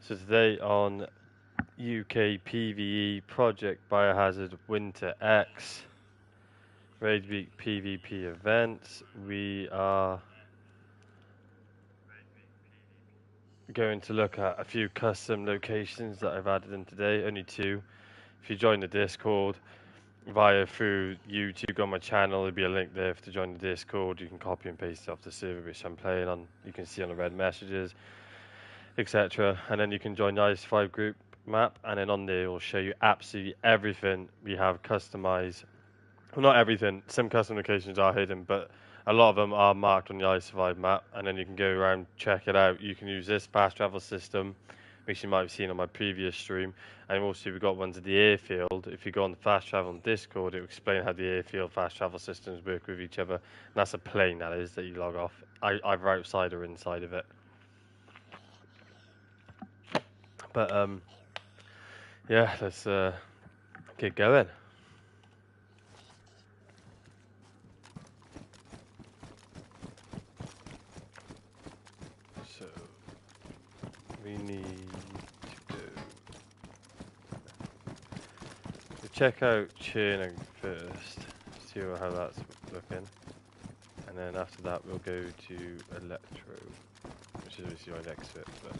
So today on UK PVE Project Biohazard Winter X RAIDWEEK PvP events, we are going to look at a few custom locations that I've added in today, only two. If you join the Discord through YouTube on my channel, there'll be a link there to join the Discord. You can copy and paste it off the server which I'm playing on. You can see on the red messages, etc. And then you can join the IS5 group map, and then on there it will show you absolutely everything we have customized. Well, not everything, some custom locations are hidden, but a lot of them are marked on the IS5 map, and then you can go around, check it out. You can use this fast travel system, which you might have seen on my previous stream, and also we've got ones at the airfield. If you go on the fast travel on Discord, it will explain how the airfield fast travel systems work with each other, and that's a plane that is that you log off, either outside or inside of it. But yeah, let's get going. So we need to go check out churning first, see how that's looking, and then after that we'll go to electro, which is obviously my next bit. But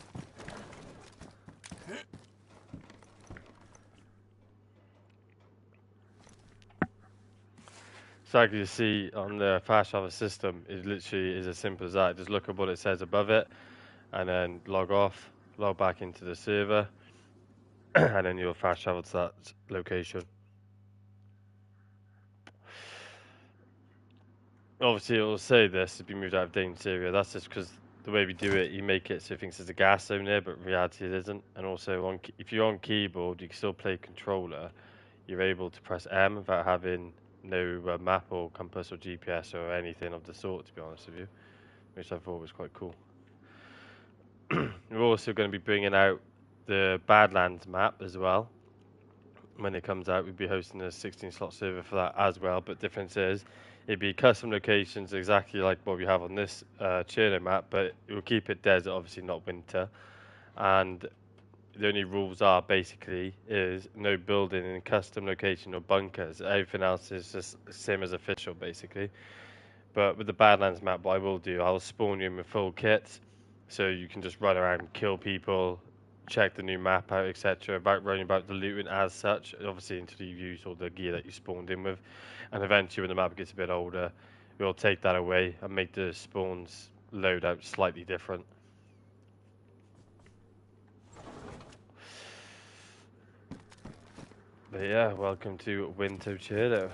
so like you see on the fast travel system, it literally is as simple as that. Just look at what it says above it, and then log off, log back into the server, and then you'll fast travel to that location. Obviously, it will say this to be moved out of dangerous area. That's just because the way we do it, you make it so it thinks there's a gas zone there, but in reality it isn't. And also, if you're on keyboard, you can still play controller. You're able to press M without having no map or compass or GPS or anything of the sort, to be honest with you, which I thought was quite cool. We're also going to be bringing out the Badlands map as well. When it comes out, we'll be hosting a 16-slot server for that as well, but difference is, it'd be custom locations exactly like what we have on this Cherno map, but it will keep it desert, obviously not winter. And the only rules are basically is no building in custom location or bunkers. Everything else is just the same as official, basically. But with the Badlands map, what I will do, I'll spawn you in with full kits, so you can just run around and kill people, check the new map out, etc. About running about the looting as such, obviously until you use all the gear that you spawned in with. And eventually when the map gets a bit older, we'll take that away and make the spawns loadout slightly different. But yeah, welcome to Winter Cherno.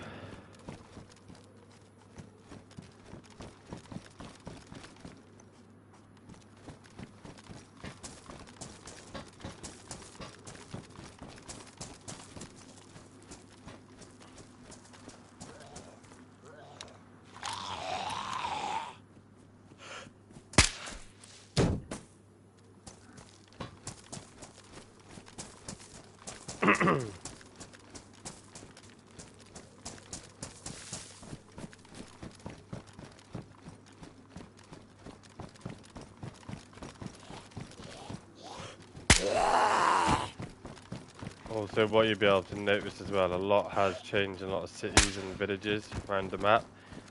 Also, what you'll be able to notice as well, a lot has changed in a lot of cities and villages around the map,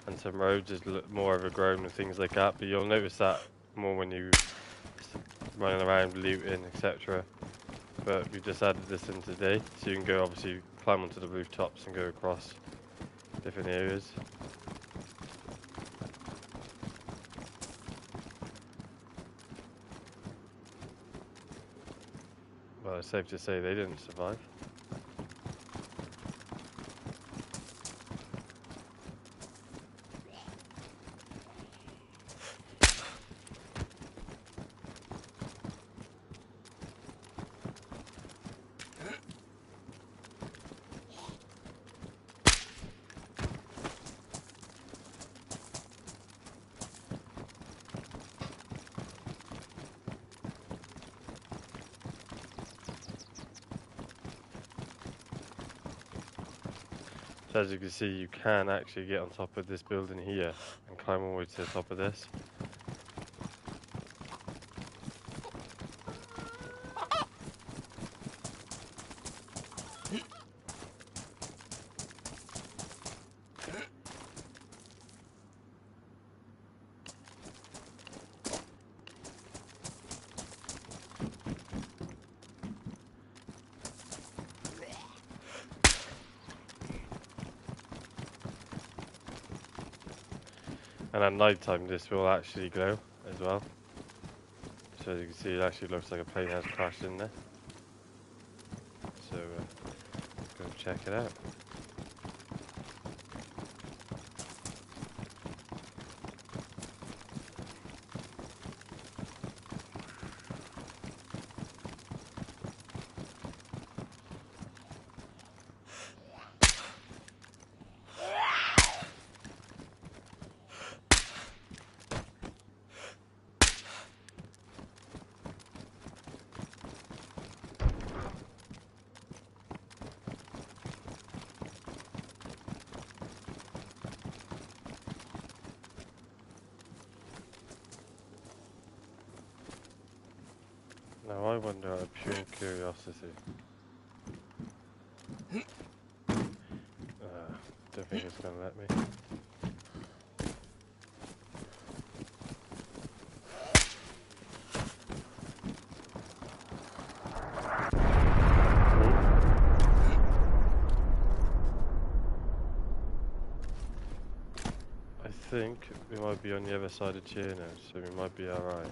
and some roads is more overgrown and things like that, but you'll notice that more when you running around looting, etc. But we just added this in today, so you can go obviously climb onto the rooftops and go across different areas. Well, it's safe to say they didn't survive. So as you can see, you can actually get on top of this building here and climb all the way to the top of this. And at night time this will actually glow as well. So as you can see, it actually looks like a plane has crashed in there. So go check it out. Now I wonder out of pure curiosity. Don't think it's gonna let me. I think we might be on the other side of Cheer now, so we might be alright.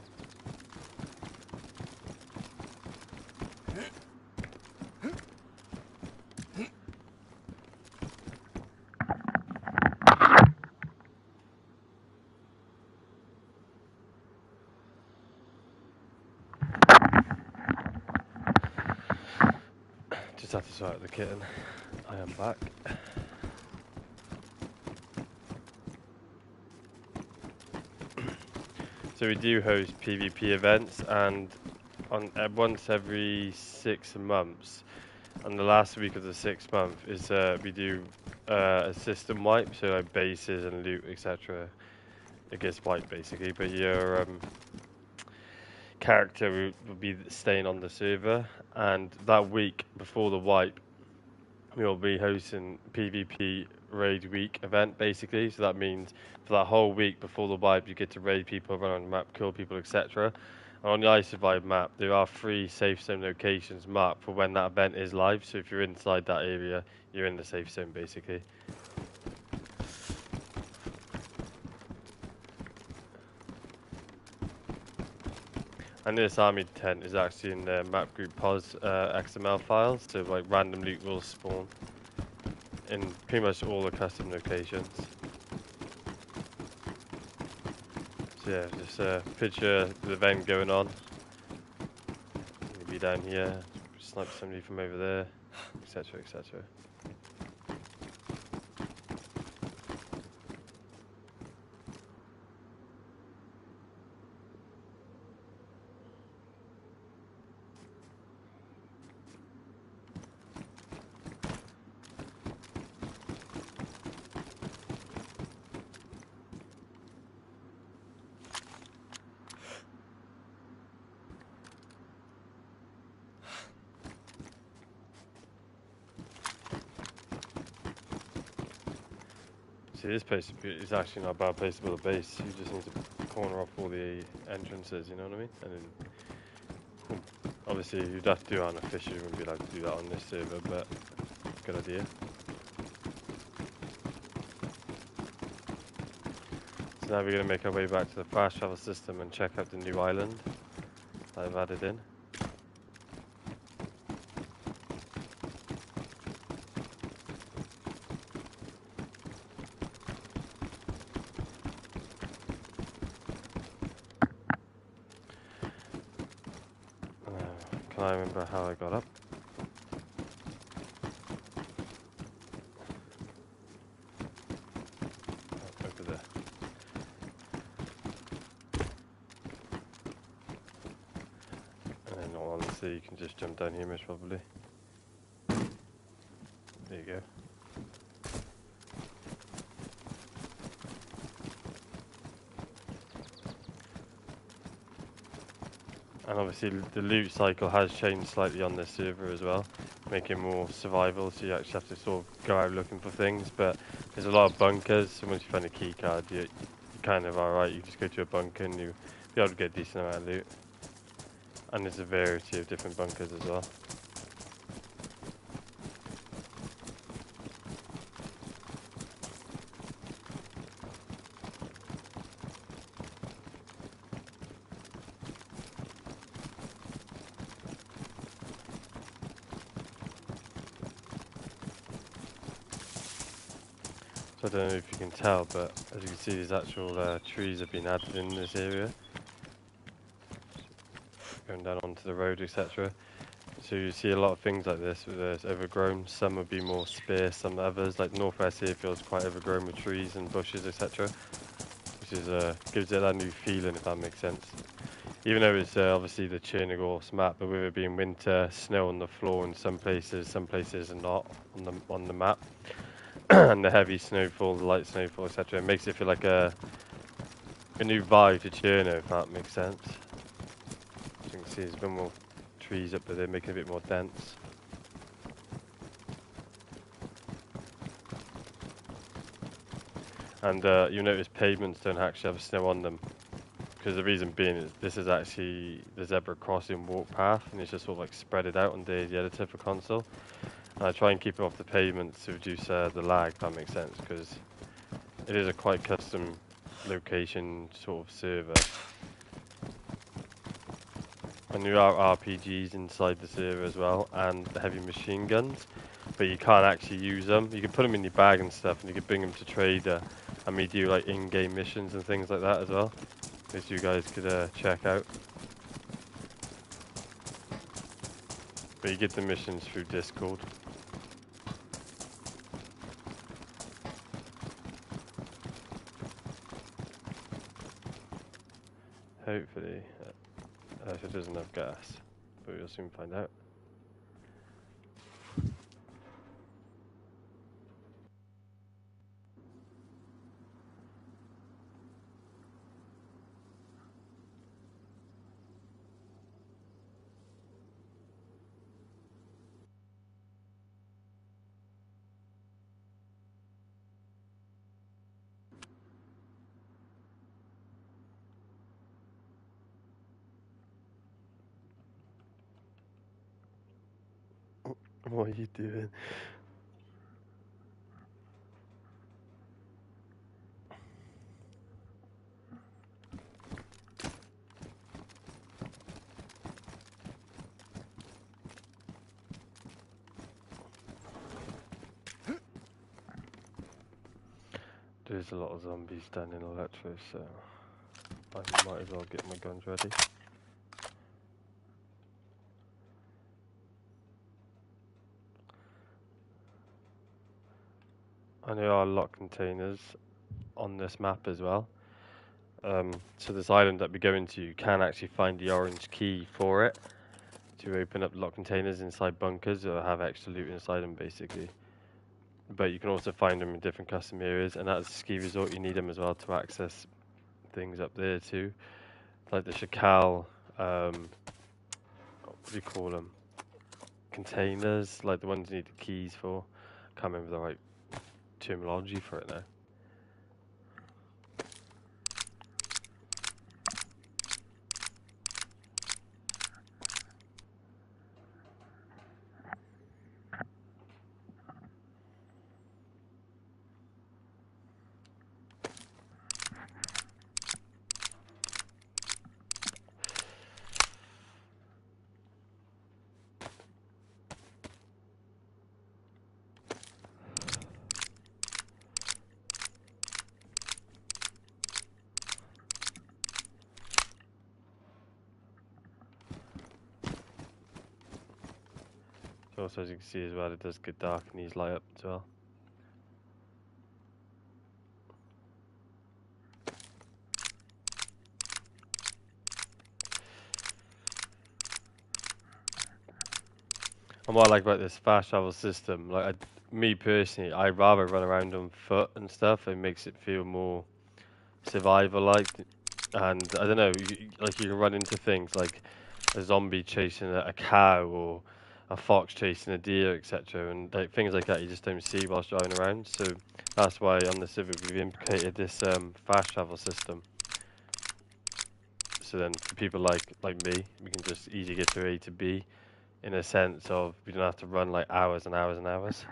Just had to sort out the kitten. I am back. So we do host PvP events, and on once every 6 months, on the last week of the 6th month, is we do a system wipe, so like bases and loot, etc. It gets wiped basically, but your character will be staying on the server, and that week before the wipe, we'll be hosting PvP raid week event basically. So that means for that whole week before the wipe, you get to raid people, run on the map, kill people, etc. And on the I Survive map, there are 3 safe zone locations marked for when that event is live. So if you're inside that area, you're in the safe zone basically. And this army tent is actually in the map group pos XML files, so like random loot will spawn in pretty much all the custom locations. So yeah, just picture the event going on. Maybe down here, snipe somebody from over there, etc, etc. See, this place is actually not a bad place to build a base. You just need to corner off all the entrances, you know what I mean? And then, obviously, you'd have to do it unofficially, you wouldn't be allowed to do that on this server, but good idea. So now we're going to make our way back to the fast travel system and check out the new island that I've added in. Can I remember how I got up? Oh, over there. And then all honestly, you can just jump down here most probably. There you go. And obviously the loot cycle has changed slightly on this server as well, making it more survival, so you actually have to sort of go out looking for things, but there's a lot of bunkers, so once you find a key card, you're kind of alright. You just go to a bunker and you'll be able to get a decent amount of loot. And there's a variety of different bunkers as well. So I don't know if you can tell, but as you can see, these actual trees have been added in this area, going down onto the road, etc. So you see a lot of things like this where it's overgrown. Some would be more sparse, some others, like Northwest here feels quite overgrown with trees and bushes, etc. Which is gives it that new feeling, if that makes sense. Even though it's obviously the Chernigorsk map, but with it being winter, snow on the floor in some places are not on the map, and the heavy snowfall, the light snowfall, etc. It makes it feel like a new vibe to Cherno, if that makes sense. As you can see, there's a bit more trees up there, making it a bit more dense. And you notice pavements don't actually have snow on them, because the reason being is this is actually the zebra crossing walk path, and it's just sort of like spread it out on DayZ editor for console. And I try and keep it off the pavements to reduce the lag, if that makes sense, because it is a quite custom location sort of server. And there are RPGs inside the server as well, and the heavy machine guns, but you can't actually use them. You can put them in your bag and stuff, and you can bring them to trader, and we do like in-game missions and things like that as well, which you guys could check out. But you get the missions through Discord. Hopefully, if it doesn't have gas, but we'll soon find out. What are you doing? There's a lot of zombies down in Electro, so I might as well get my guns ready. And there are lock containers on this map as well. So this island that we go into, you can actually find the orange key for it to open up lock containers inside bunkers that have extra loot inside them, basically. But you can also find them in different custom areas, and at the ski resort you need them as well to access things up there too, like the Shakal, what do you call them? Containers, like the ones you need the keys for. Can't remember the right terminology for it now. Also, as you can see as well, it does get dark and these light up as well. And what I like about this fast travel system, like me personally, I'd rather run around on foot and stuff. It makes it feel more survival-like. And I don't know, like you can run into things like a zombie chasing a cow or a fox chasing a deer, etc. And like things like that you just don't see whilst driving around. So that's why on the Civic we've implicated this fast travel system. So then for people like me, we can just easily get to A to B in a sense of we don't have to run like hours and hours and hours.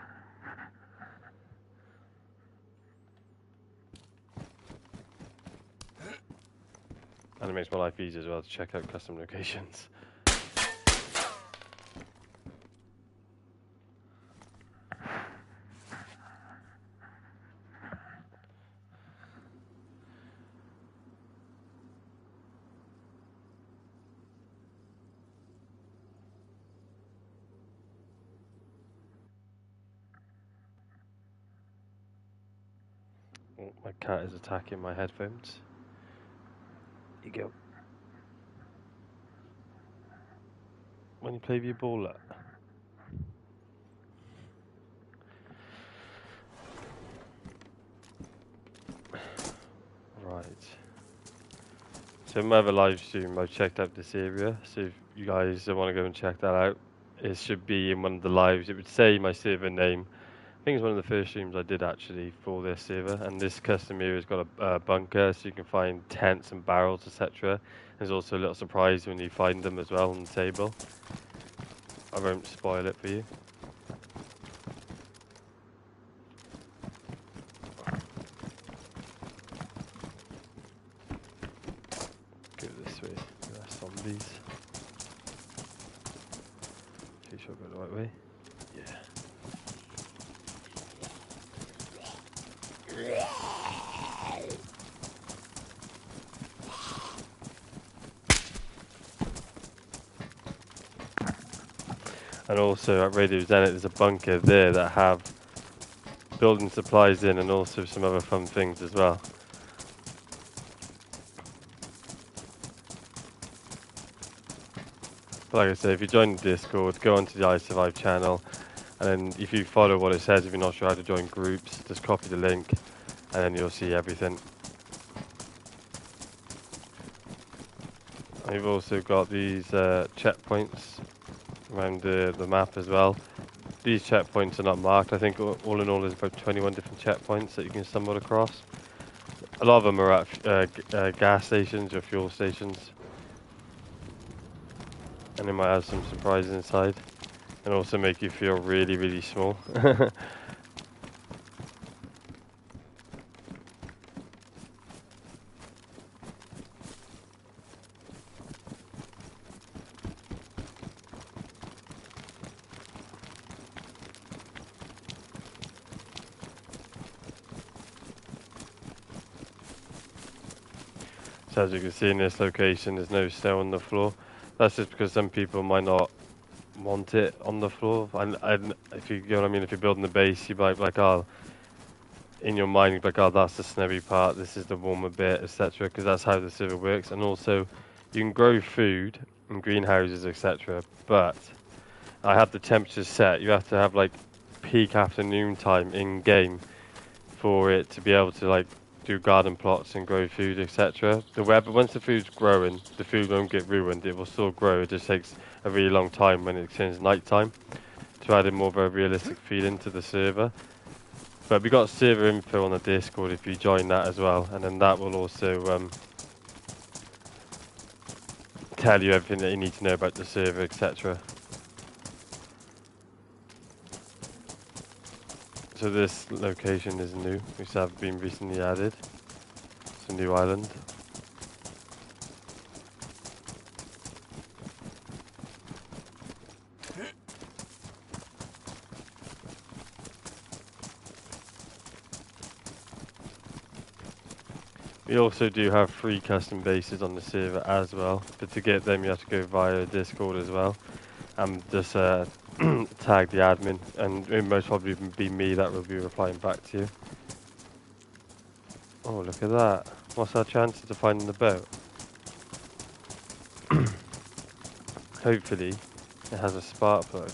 And it makes my life easier as well to check out custom locations. Oh, my cat is attacking my headphones. Here you go. When you play with your ball up. Right. So in my other live stream, I've checked out this area. So if you guys want to go and check that out, it should be in one of the lives. It would say my server name. I think it's one of the first streams I did actually for this server. And this custom area has got a bunker, so you can find tents and barrels, etc. There's also a little surprise when you find them as well on the table. I won't spoil it for you. Go this way. There's zombies. Make sure I go the right way. Yeah. And also at RAIDWEEK, there's a bunker there that have building supplies in and also some other fun things as well. But like I say, if you join the Discord, go onto the I Survive channel, and then if you follow what it says, if you're not sure how to join groups, just copy the link, and then you'll see everything. And you've also got these checkpoints around the map as well. These checkpoints are not marked. I think all in all there's about 21 different checkpoints that you can stumble across. A lot of them are at gas stations or fuel stations. And they might have some surprises inside. And also make you feel really, really small. So as you can see in this location, there's no snow on the floor. That's just because some people might not want it on the floor. And if you know what I mean, if you're building the base, you might be like, oh, in your mind, you're like, oh, that's the snowy part, this is the warmer bit, etc. Because that's how the server works. And also, you can grow food in greenhouses, etc. But I have the temperatures set. You have to have like peak afternoon time in game for it to be able to like do garden plots and grow food, etc. The weather, once the food's growing, the food won't get ruined. It will still grow. It just takes a really long time when it turns night time to add in more of a realistic feeling to the server. But we got server info on the Discord if you join that as well, and then that will also tell you everything that you need to know about the server, etc. So this location is new, which have been recently added. It's a new island. We also do have 3 custom bases on the server as well, but to get them you have to go via Discord as well. And just tag the admin, and it most probably be me that will be replying back to you. Oh, look at that. What's our chances of finding the boat? Hopefully, it has a spark plug.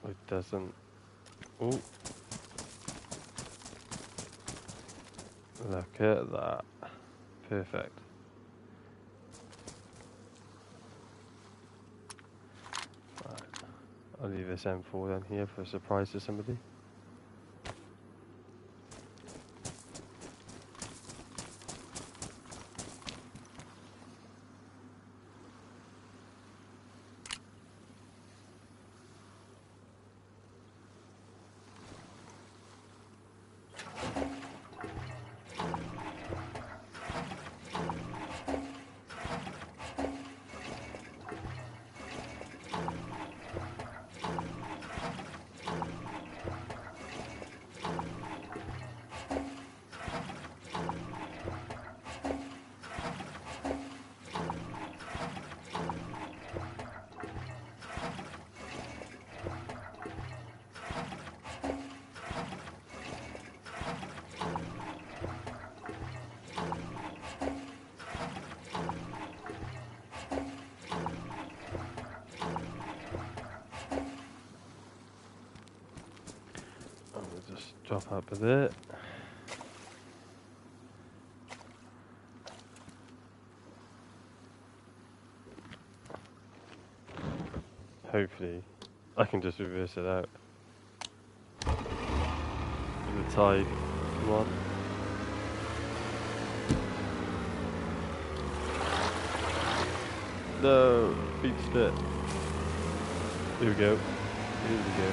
It doesn't. Oh. Look at that. Perfect. Right. I'll leave this M4 down here for a surprise to somebody. Drop up a bit. Hopefully, I can just reverse it out. The tide, come on. No, beat spit. Here we go. Here we go.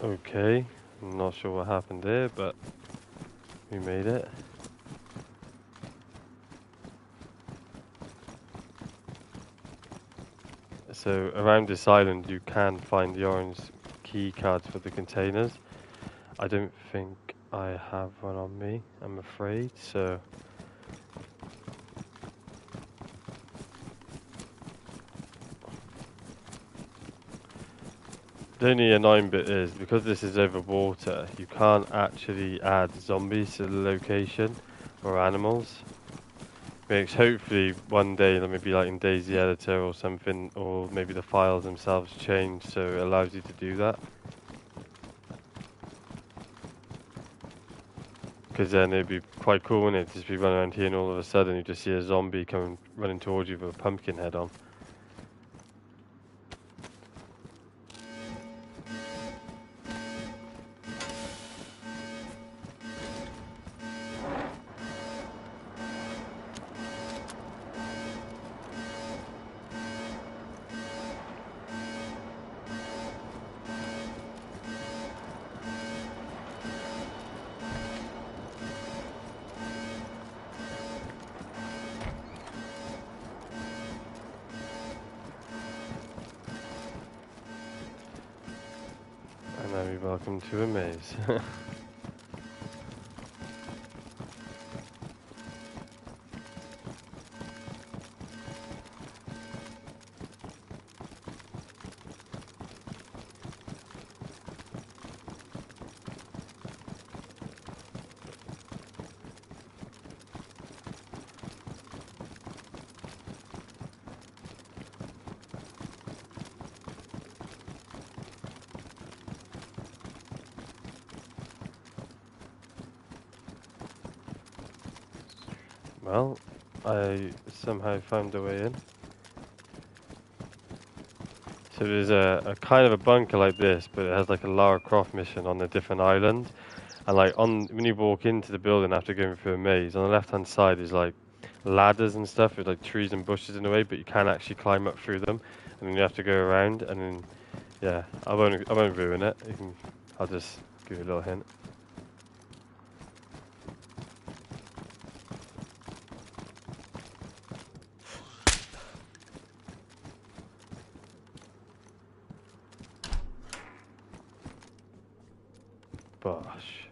Okay, I'm not sure what happened there, but we made it. So around this island you can find the orange key cards for the containers. I don't think I have one on me, I'm afraid, so the only annoying bit is, because this is over water, you can't actually add zombies to the location, or animals. Which hopefully one day, maybe like in DayZ editor or something, or maybe the files themselves change so it allows you to do that. Because then it'd be quite cool, wouldn't it? Just be running around here and all of a sudden you just see a zombie coming running towards you with a pumpkin head on. And now we welcome to a maze. Well, I somehow found a way in. So there's a kind of a bunker like this, but it has like a Lara Croft mission on a different island. And like when you walk into the building after going through a maze, on the left hand side is like ladders and stuff with like trees and bushes in the way, but you can't actually climb up through them. And then you have to go around, and then yeah, I won't ruin it. I'll just give you a little hint. Bosh.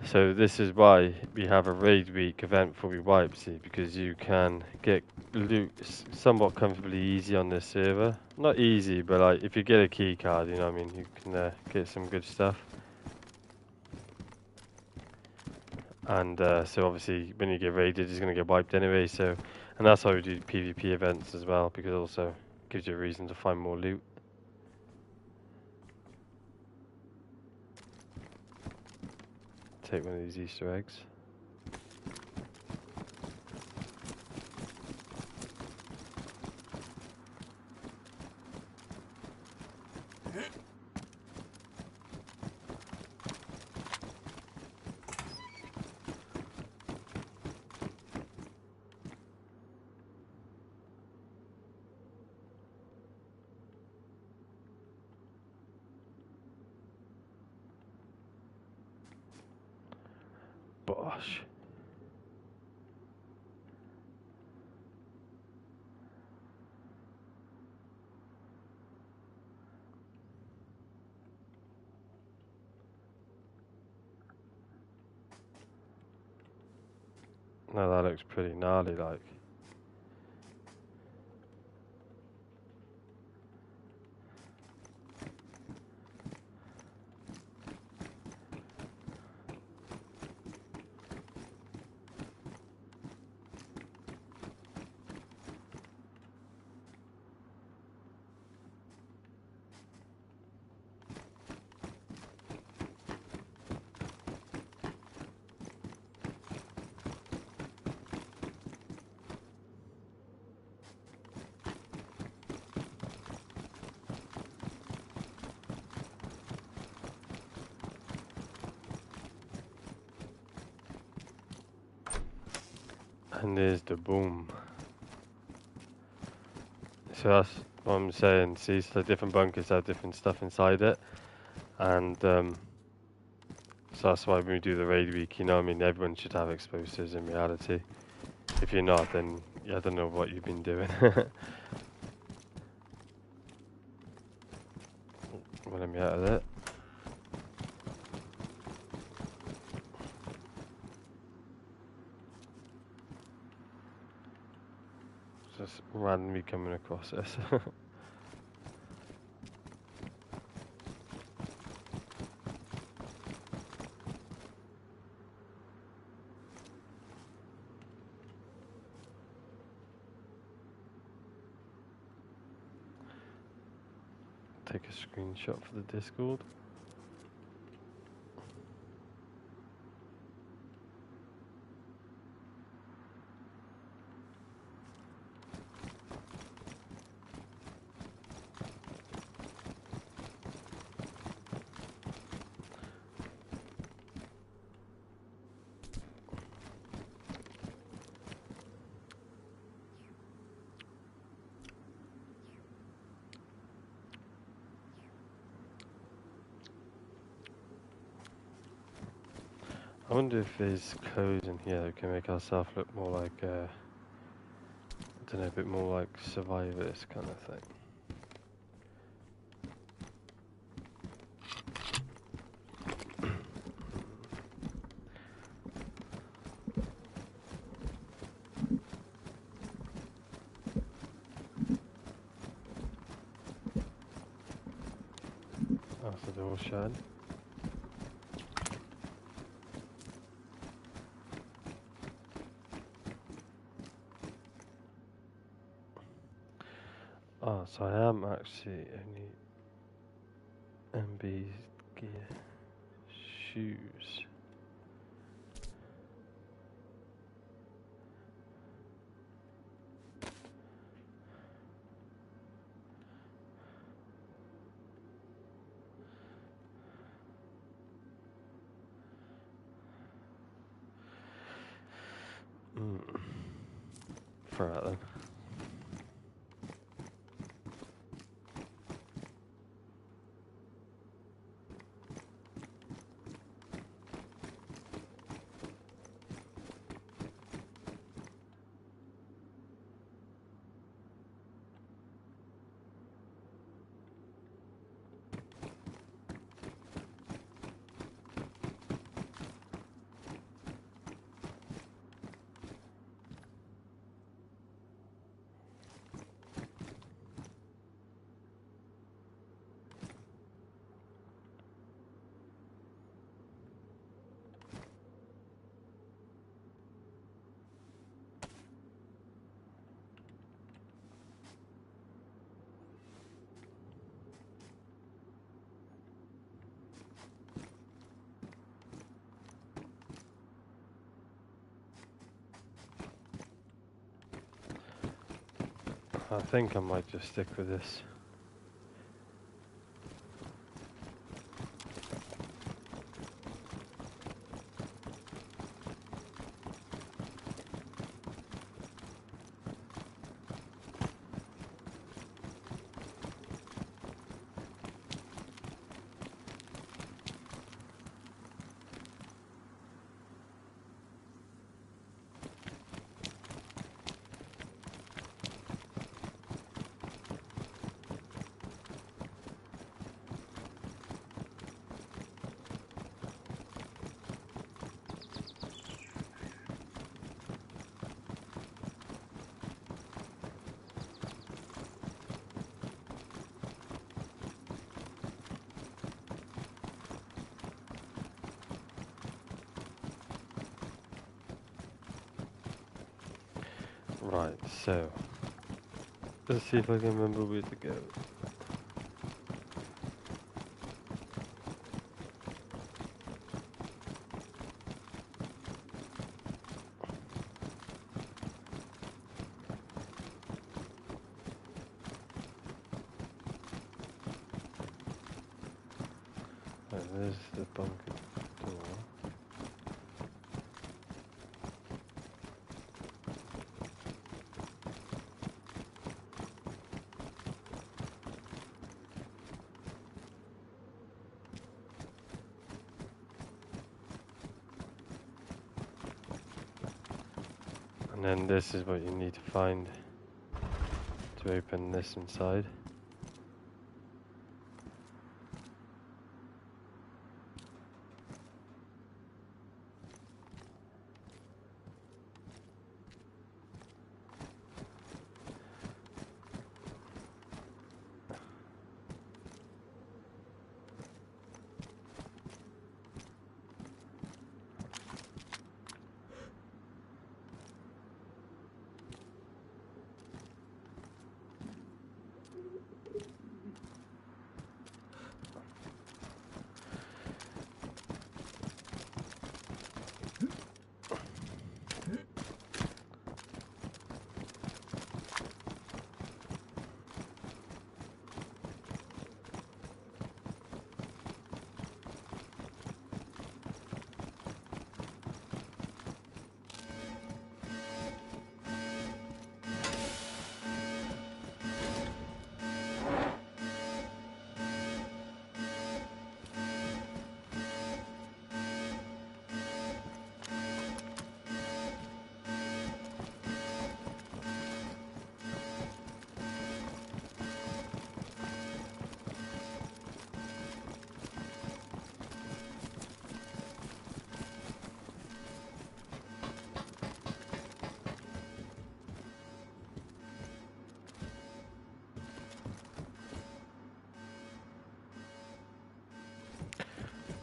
So this is why we have a raid week event before we wipe, see, because you can get loot somewhat comfortably easy on this server. Not easy, but like if you get a key card, you know what I mean, you can get some good stuff. And so obviously when you get raided, it's going to get wiped anyway, so, and that's why we do PvP events as well, because it also gives you a reason to find more loot. Take one of these Easter eggs. Bosh. No, that looks pretty gnarly, like. And there's the boom. So that's what I'm saying. See, so different bunkers have different stuff inside it, and so that's why when we do the raid week, you know what I mean, everyone should have explosives in reality. If you're not, then yeah, I don't know what you've been doing. Let me out of it. Just randomly coming across this. Take a screenshot for the Discord. I wonder if there's codes in here that can make ourselves look more like, I don't know, a bit more like survivors kind of thing. That's the door shut. Oh, so I am actually only MB gear shoes. For that then. I think I might just stick with this. Right, so let's see if I can remember where to go. Right, there's the bunker door. And then this is what you need to find to open this inside.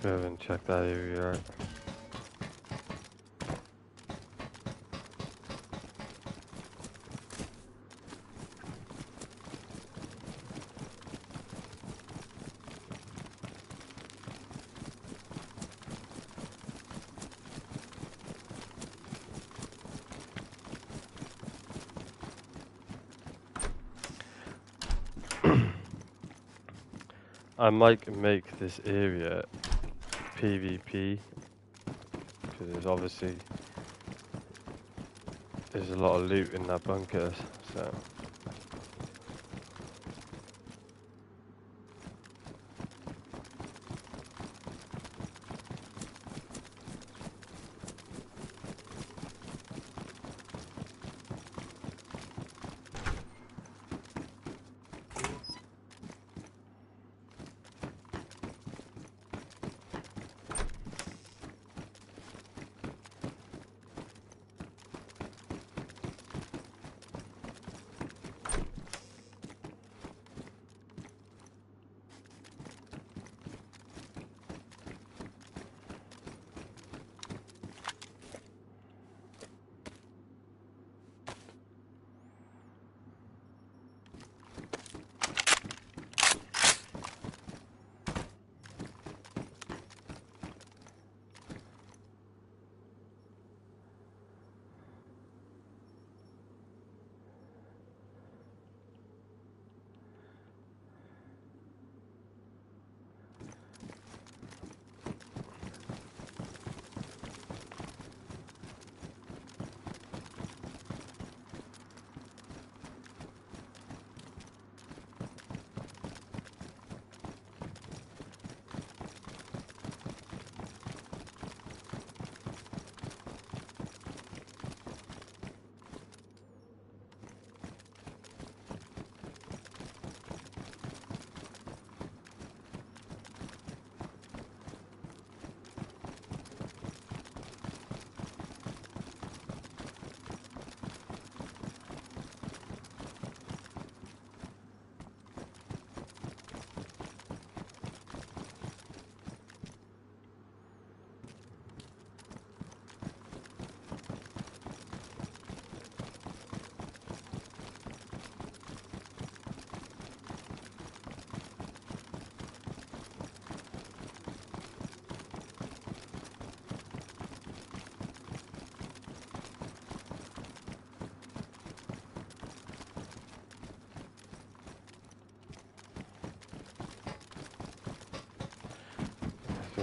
Go ahead and check that area out. I might make this area PvP because there's a lot of loot in that bunker, so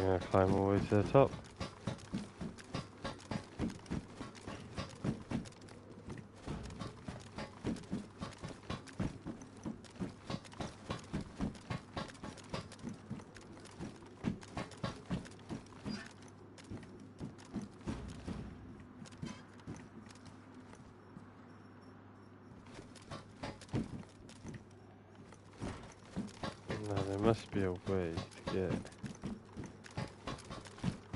going to climb all the way to the top. Now there must be a way to get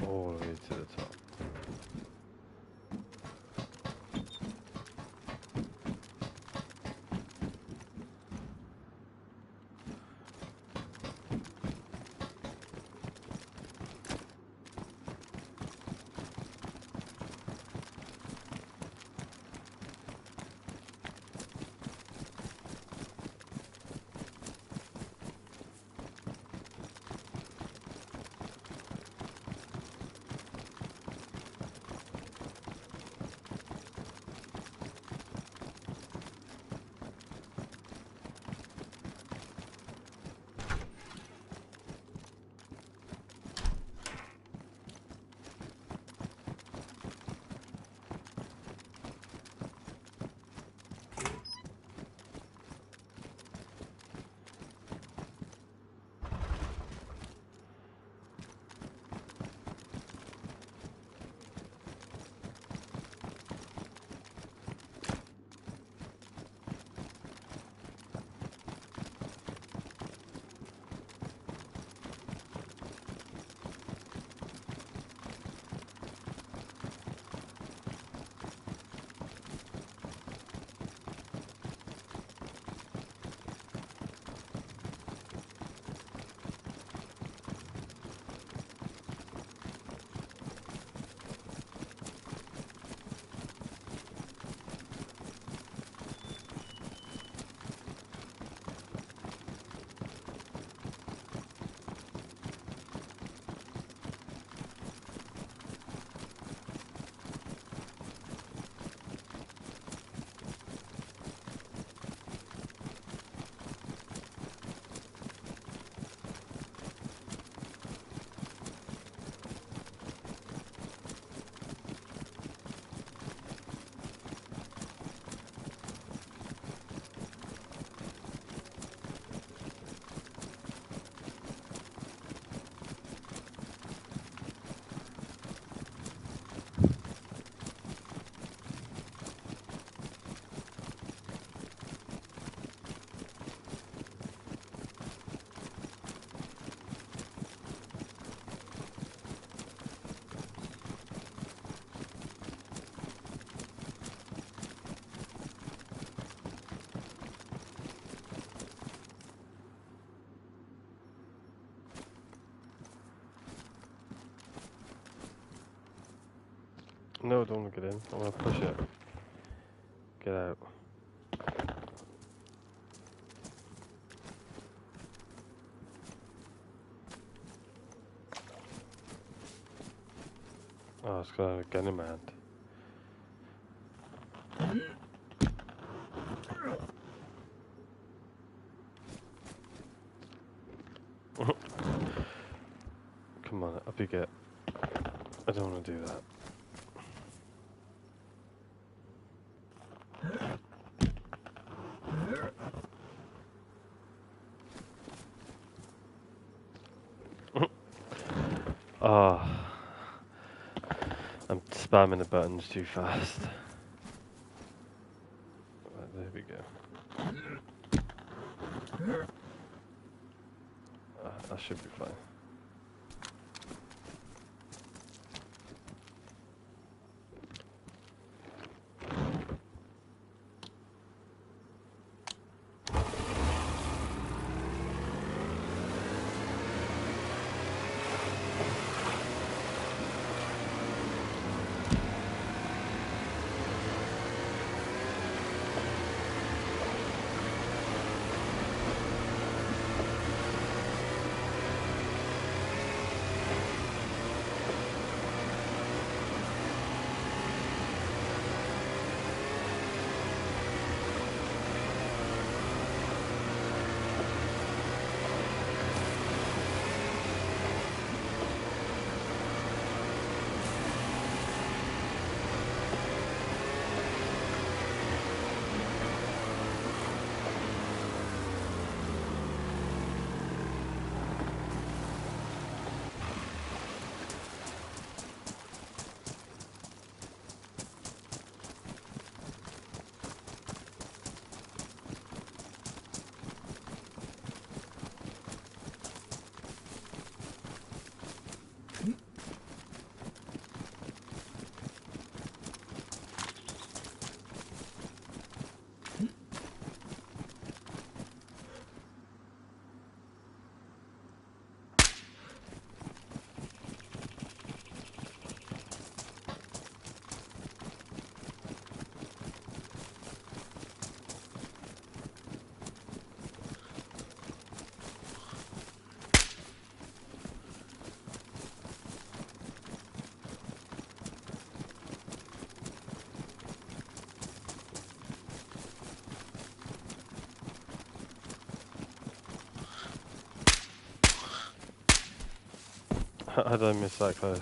all the way to the top. No, don't want to get in. I want to push it. Get out. Oh, it's got a gun in my hand. Come on, up you get. I don't want to do that. Oh, I'm spamming the buttons too fast. Right, there we go. That should be fine. How did I miss that close?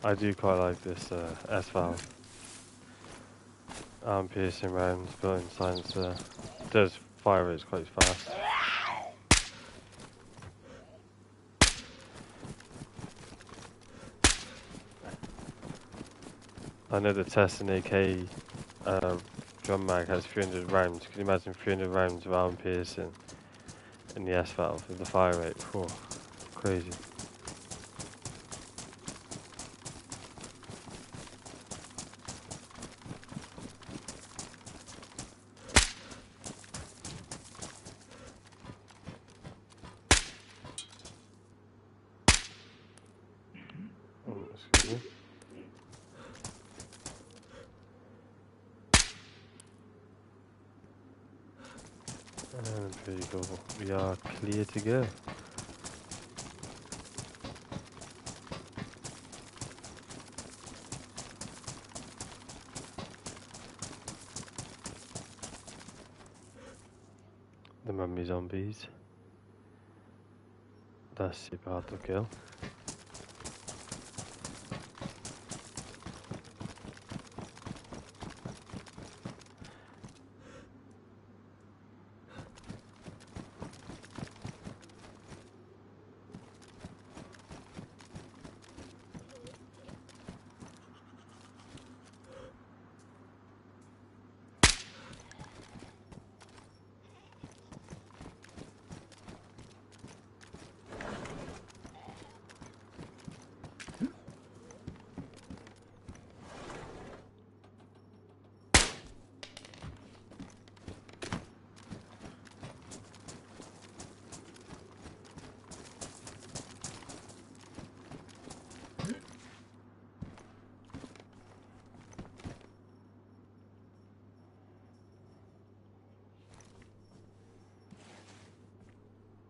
I do quite like this S valve. Arm piercing rounds, built-in silencer. Does fire rates quite fast. I know the Tesson AK drum mag has 300 rounds. Can you imagine 300 rounds of arm piercing in the S valve with the fire rate? Whew, crazy. Oh, excuse me. Pretty cool. We are clear to go. The mummy zombies. That's super hard to kill.